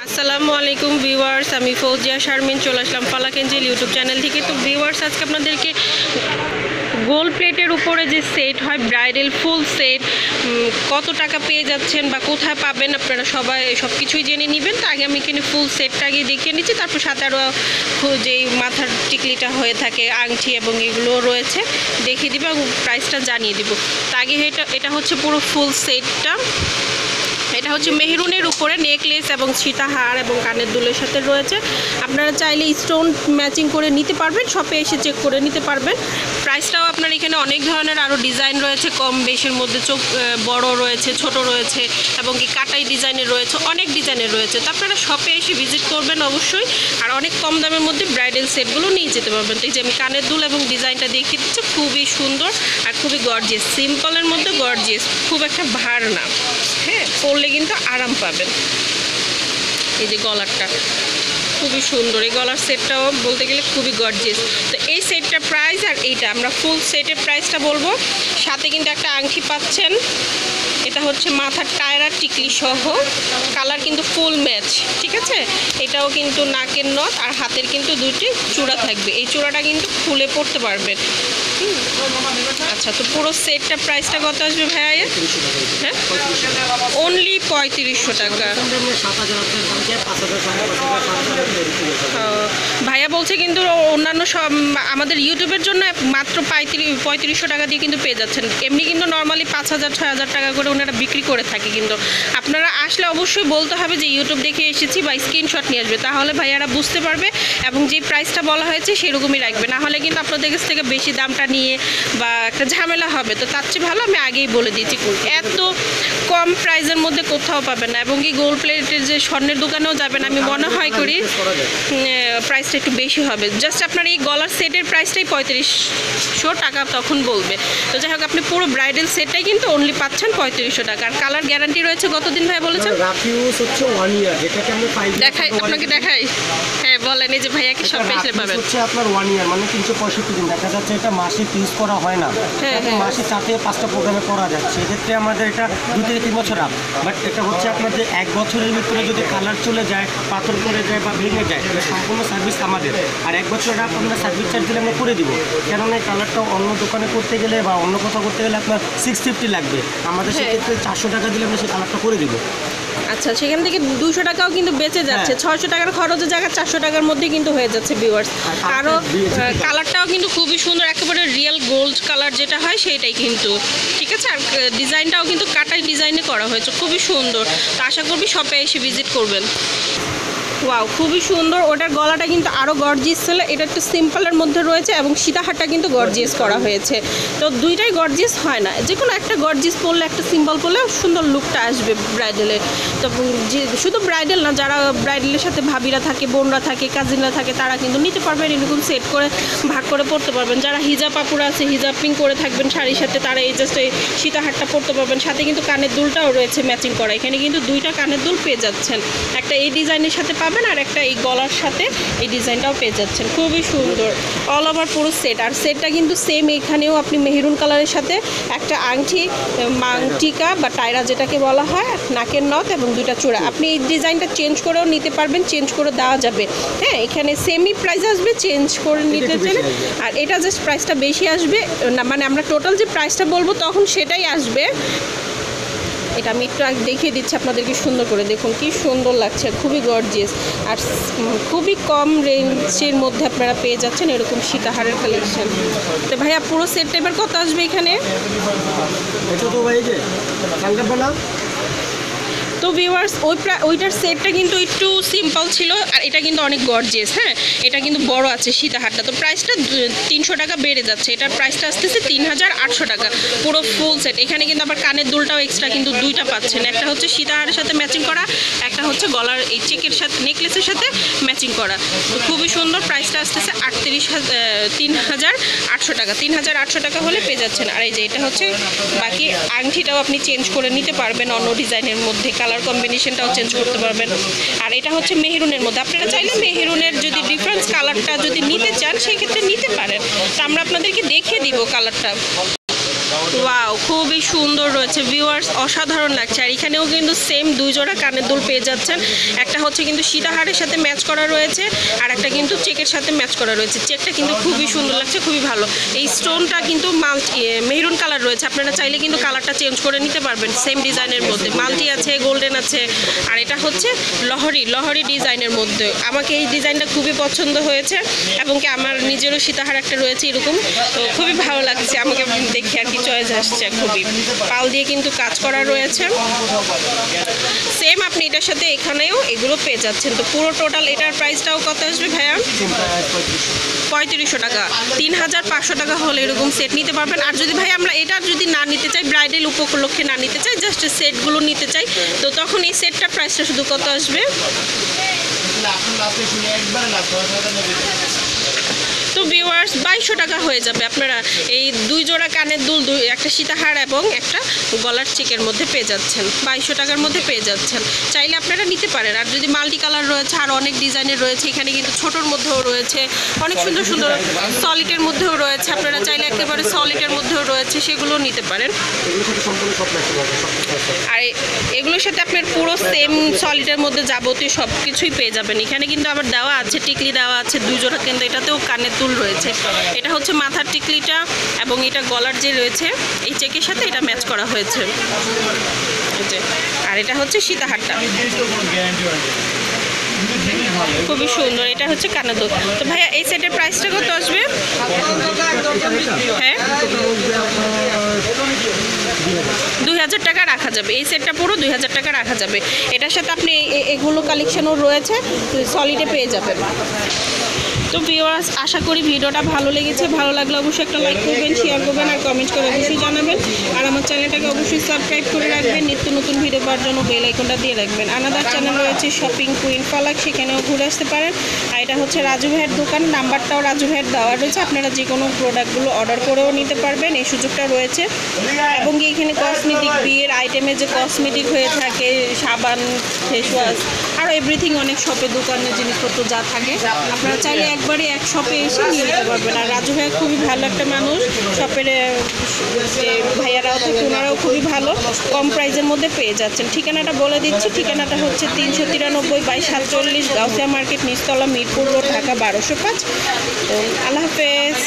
আসসালামু আলাইকুম ভিউয়ার্স, আমি ফৌজিয়া শারমিন চলে আসলাম ফালাক এঞ্জেল ইউটিউব চ্যানেল থেকে। তো ভিউয়ার্স, আজকে আপনাদেরকে গোল্ড প্লেটের উপরে যে সেট হয় ব্রাইডাল ফুল সেট কত টাকা পেয়ে যাচ্ছেন বা কোথায় পাবেন আপনারা সবাই সব কিছুই জেনে নেবেন। তো আগে আমি এখানে ফুল সেটটা আগে দেখিয়ে নিচ্ছি, তারপর সাথে আরও যেই মাথার টিকলিটা হয়ে থাকে আংটি এবং এগুলো রয়েছে দেখিয়ে দিব এবং প্রাইসটা জানিয়ে দিব। তো আগে এটা হচ্ছে পুরো ফুল সেটটা। এটা হচ্ছে মেহরুনের উপরে নেকলেস এবং সীতাহার এবং কানের দুলের সাথে রয়েছে। আপনারা চাইলে স্টোন ম্যাচিং করে নিতে পারবেন, শপে এসে চেক করে নিতে পারবেন। প্রাইসটাও আপনার এখানে অনেক ধরনের আরও ডিজাইন রয়েছে, কম বেশির মধ্যে চোখ বড় রয়েছে, ছোট রয়েছে এবং কি কাটাই ডিজাইনের রয়েছে, অনেক ডিজাইনের রয়েছে। তো আপনারা শপে এসে ভিজিট করবেন অবশ্যই, আর অনেক কম দামের মধ্যে ব্রাইডাল সেটগুলো নিয়ে যেতে পারবেন। তো এই যে আমি কানের দুল এবং ডিজাইনটা দেখিয়ে দিচ্ছি, খুবই সুন্দর আর খুবই গর্জিয়াস, সিম্পলের মধ্যে গর্জিয়াস, খুব একটা ভার না। হ্যাঁ, পরলে কিন্তু আরাম পাবেন। এই যে গলারটা খুবই সুন্দর, এই গলার সেটটাও বলতে গেলে খুবই গর্জিয়াস। তো এই সেটটার প্রাইস আর এইটা আমরা ফুল সেটের প্রাইসটা বলবো। সাথে কিন্তু একটা আংটি পাচ্ছেন, এটা হচ্ছে মাথার টায়রা টিকলি সহ, কালার কিন্তু ফুল ম্যাচ, ঠিক আছে। এটাও কিন্তু নাকের নথ আর হাতের কিন্তু দুটি চূড়া থাকবে, এই চূড়াটা কিন্তু খুলে পড়তে পারবেন। আচ্ছা, তো পুরো সেটটার প্রাইসটা কত আসবে ভাইয়া? হ্যাঁ, অনলি 3500 টাকা। ভাইয়া বলছে কিন্তু অন্যান্য সব আমাদের ইউটিউবের জন্য মাত্র 3500 টাকা দিয়ে কিন্তু পেয়ে যাচ্ছেন। এমনি কিন্তু নর্মালি 5000-6000 টাকা করে ওনারা বিক্রি করে থাকে। কিন্তু আপনারা আসলে অবশ্যই বলতে হবে যে ইউটিউব দেখে এসেছি বা স্ক্রিনশট নিয়ে আসবে, তাহলে ভাইয়ারা বুঝতে পারবে এবং যে প্রাইসটা বলা হয়েছে সেরকমই রাখবে। না হলে কিন্তু আপনাদের কাছ থেকে বেশি দামটা নিয়ে বা একটা ঝামেলা হবে। তো তার চেয়ে ভালো আমি আগেই বলে দিয়েছি, এত কম প্রাইসের মধ্যে কোথাও পাবেন না। এবং কি গোল্ড প্লেটের যে স্বর্ণের দোকানেও যাবেন, আমি মনে হয় করি প্রাইসটা একটু বেশি হবে। জাস্ট আপনার এই গলার সেটের প্রাইসটাই 3500 টাকা তখন বলবে। তো যাই হোক, আপনি পুরো ব্রাইডাল সেটটাই কিন্তু অনলি পাচ্ছেন 3500 টাকা। আর কালার গ্যারান্টি রয়েছে কতদিন ভাই বলেছেন? দেখাই আপনাকে, দেখাই। হ্যাঁ বলেন, এই যে ভাইয়াকে সব পেয়ে পাবেন হচ্ছে আপনার 1 ইয়ার মানে 365 দিন। দেখা যাচ্ছে এটা মাসে ইউজ করা হয় না, মাসে 4 থেকে 5টা প্রোগ্রামে করা যাচ্ছে। এক্ষেত্রে আমাদের এটা 2 থেকে 3 বছর আপ। বাট এটা হচ্ছে আপনাদের 1 বছরের ভিতরে যদি কালার চলে যায়, পাথর পড়ে যায় বা ভেঙে যায়, এটা সম্পূর্ণ সার্ভিস আমাদের। আর 1 বছর আপ আমরা সার্ভিস চার্জ দিলে আমরা করে দিব। কেননা এই কালারটা অন্য দোকানে করতে গেলে বা অন্য কোথাও করতে গেলে আপনার 650 লাগবে, আমাদের সেক্ষেত্রে 400 টাকা দিলে আমরা সেই কালারটা করে দিব। আচ্ছা, সেখান থেকে 200 টাকাও কিন্তু বেঁচে যাচ্ছে। 600 টাকার খরচের জায়গায় 400 টাকার মধ্যে কিন্তু হয়ে যাচ্ছে ভিউয়ার্স। আরও কালারটাও কিন্তু খুবই সুন্দর, একেবারে রিয়েল গোল্ড কালার যেটা হয় সেইটাই কিন্তু, ঠিক আছে। আর ডিজাইনটাও কিন্তু কাটাই ডিজাইনে করা হয়েছে, খুবই সুন্দর। তো আশা করবি শপে এসে ভিজিট করবেন। ওয়াও, খুবই সুন্দর। ওটার গলাটা কিন্তু আরও গর্জিয়াস ছিল, এটা একটু সিম্পলের মধ্যে রয়েছে এবং সীতাহারটা কিন্তু গর্জিয়াস করা হয়েছে। তো দুইটাই গর্জিয়াস হয় না, যে কোনো একটা গর্জিয়াস পরলে একটা সিম্পল পরলে সুন্দর লুকটা আসবে ব্রাইডালে। তো শুধু ব্রাইডাল না, যারা ব্রাইডালের সাথে ভাবিরা থাকে, বোনরা থাকে, কাজিনরা থাকে, তারা কিন্তু নিতে পারবেন, এরকম সেট করে ভাগ করে পরতে পারবেন। যারা হিজাব আপুরা আছে, হিজাবিং করে থাকবেন শাড়ির সাথে, তারা এই জাস্ট এই সীতাহারটা পরতে পারবেন। সাথে কিন্তু কানের দুলটাও রয়েছে ম্যাচিং করা, এখানে কিন্তু 2টা কানের দুল পেয়ে যাচ্ছেন, একটা এই ডিজাইনের সাথে পাবেন আর একটা এই গলার সাথে এই ডিজাইনটাও পেয়ে যাচ্ছেন। খুবই সুন্দর অল ওভার পুরো সেট। আর সেটটা কিন্তু সেম, এখানেও আপনি মেহরুন কালারের সাথে একটা আংটি, মাংটিকা বা টায়রা যেটাকে বলা হয়, নাকের নথ এবং 2টা চূড়া। আপনি এই ডিজাইনটা চেঞ্জ করেও নিতে পারবেন, চেঞ্জ করে দেওয়া যাবে। হ্যাঁ, এখানে সেমই প্রাইস আসবে, চেঞ্জ করে নিতে চাইলে। আর এটা জাস্ট প্রাইসটা বেশি আসবে না, মানে আমরা টোটাল যে প্রাইসটা বলবো তখন সেটাই আসবে। এটা আমি একটু আগে দেখিয়ে দিচ্ছি আপনাদেরকে সুন্দর করে, দেখুন কি সুন্দর লাগছে, খুবই গর্জিয়াস। আর খুবই কম রেঞ্জের মধ্যে আপনারা পেয়ে যাচ্ছেন এরকম সীতাহারের কালেকশন। তো ভাইয়া পুরো সেট টাইপের কত আসবে এখানে? তো ভিউয়ার্স, ওইটার সেটটা কিন্তু একটু সিম্পল ছিল আর এটা কিন্তু অনেক গর্জিয়াস। হ্যাঁ, এটা কিন্তু বড় আছে সীতাহারটা। তো প্রাইসটা 300 টাকা বেড়ে যাচ্ছে, এটার প্রাইসটা আসতেছে 3800 টাকা পুরো ফুল সেট। এখানে কিন্তু আবার কানের দুলটাও এক্সট্রা কিন্তু 2টা পাচ্ছেন, একটা হচ্ছে সীতাহারের সাথে ম্যাচিং করা, একটা হচ্ছে গলার এই চেকের সাথে নেকলেসের সাথে ম্যাচিং করা। তো খুবই সুন্দর, প্রাইসটা আসতেছে 3800 টাকা। 3800 টাকা হলে পেয়ে যাচ্ছেন। আর এই যে এটা হচ্ছে বাকি আংটিটাও আপনি চেঞ্জ করে নিতে পারবেন অন্য ডিজাইনের মধ্যে, কালার কম্বিনেশনটাও চেঞ্জ করতে পারবেন। আর এটা হচ্ছে মেহরুনের মধ্যে, আপনারা চাইলে মেহরুনের যদি ডিফারেন্স কালারটা যদি নিতে চান সেক্ষেত্রে নিতে পারেন। তো আমরা আপনাদেরকে দেখিয়ে দিব কালারটা। ওয়াও, খুবই সুন্দর রয়েছে ভিউয়ার্স, অসাধারণ লাগছে। আর এখানেও কিন্তু সেম 2 জোড়া কানের দুল পেয়ে যাচ্ছেন। একটা হচ্ছে কিন্তু সীতাহারের সাথে ম্যাচ করা রয়েছে, আর একটা কিন্তু চেকের সাথে ম্যাচ করা রয়েছে। চেকটা কিন্তু খুবই সুন্দর লাগছে, খুবই ভালো। এই স্টোনটা কিন্তু মেরুন কালার রয়েছে, আপনারা চাইলে কিন্তু কালারটা চেঞ্জ করে নিতে পারবেন সেম ডিজাইনের মধ্যে। মাল্টি আছে, গোল্ডেন আছে, আর এটা হচ্ছে লহরি ডিজাইনের মধ্যে। আমাকে এই ডিজাইনটা খুবই পছন্দ হয়েছে, এবং কি আমার নিজেরও সীতাহার একটা রয়েছে এরকম, তো খুবই ভালো লাগছে আমাকে দেখে আর কি, চয়েস আসছে খুবই। পাল দিয়ে কিন্তু কাজ করা রয়েছে সেম, আপনি এটার সাথে এখানেও এগুলো পেয়ে যাচ্ছেন। তো পুরো টোটাল এটার প্রাইসটাও কত আসবে ভাইয়া? 3500 টাকা। 3500 টাকা হলে এরকম সেট নিতে পারবেন। আর যদি ভাই আমরা এটা যদি না নিতে চাই, ব্রাইডাল উপলক্ষে না নিতে চাই, জাস্ট সেটগুলো নিতে চাই, তো তখন এই সেটটার প্রাইসটা শুধু কত আসবে? তো ভিউয়ার্স 2200 টাকা হয়ে যাবে। আপনারা এই 2 জোড়া কানের দুল, একটা সীতাহার এবং একটা গলার চেকের মধ্যে পেয়ে যাচ্ছেন, 2200 টাকার মধ্যে পেয়ে যাচ্ছেন। চাইলে আপনারা নিতে পারেন। আর যদি মাল্টি কালার রয়েছে, আর অনেক ডিজাইনের রয়েছে, এখানে কিন্তু ছোটোর মধ্যেও রয়েছে, অনেক সুন্দর সুন্দর সলিডের মধ্যেও রয়েছে। আপনারা চাইলে একেবারে সলিডের মধ্যেও রয়েছে, সেগুলো নিতে পারেন। আর এগুলোর সাথে আপনার পুরো সেম সলিডের মধ্যে যাবতীয় সব কিছুই পেয়ে যাবেন। এখানে কিন্তু আবার দেওয়া আছে, টিকলি দেওয়া আছে 2 জোড়া, কিন্তু এটাতেও কানের দুল রয়েছে। এটা হচ্ছে মাথার টিকলিটা, এবং এটা গলার যে রয়েছে এই চেকের সাথে এটা ম্যাচ করা হয়েছে। আর এটা হচ্ছে সীতাহারটা, খুবই সুন্দর। এটা হচ্ছে কানের দুল। তো ভাইয়া এই সেটের প্রাইসটা কত আসবে? হ্যাঁ, 2000 টাকা রাখা যাবে। এই সেটটা পুরো 2000 টাকা রাখা যাবে। এটার সাথে আপনি এগুলো কালেকশনও রয়েছে, সলিডে পেয়ে যাবেন। তো ভিউয়ার্স, আশা করি ভিডিওটা ভালো লেগেছে। ভালো লাগলে অবশ্যই একটা লাইক করবেন, শেয়ার করবেন, আর কমেন্ট করে অবশ্যই জানাবেন। আর আমার চ্যানেলটাকে অবশ্যই সাবস্ক্রাইব করে রাখবেন। নিত্য নতুন ভিডিও পাওয়ার জন্য বেল আইকনটা দিয়ে রাখবেন। আনাদার চ্যানেল রয়েছে শপিং কুইন ফালাক, সেখানেও ঘুরে আসতে পারেন। আর এটা হচ্ছে রাজু ভাইয়ের দোকান, নাম্বারটাও রাজু ভাইয়ের দেওয়া রয়েছে। আপনারা যে কোনো প্রোডাক্টগুলো অর্ডার করেও নিতে পারবেন, এই সুযোগটা রয়েছে। এবং এখানে কসমেটিক, বিয়ের আইটেমে যে কসমেটিক হয়ে থাকে, সাবান, ফেস ওয়াশ, আরও এভরিথিং, অনেক শপে দোকানের জিনিসপত্র যা থাকে, আপনারা চাইলে একবারে এক শপে এসে নিয়ে নিতে পারবেন। আর রাজু ভাইয়া খুবই ভালো একটা মানুষ, শপের যে ভাইয়ারাও থাকে ওনারাও খুবই ভালো, কম প্রাইসের মধ্যে পেয়ে যাচ্ছেন। ঠিকানাটা বলে দিচ্ছি, ঠিকানাটা হচ্ছে 393/47 গাউসিয়া মার্কেট, নিচতলা, মিরপুর রোড, ঢাকা 1205। তো আল্লাহ হাফেজ।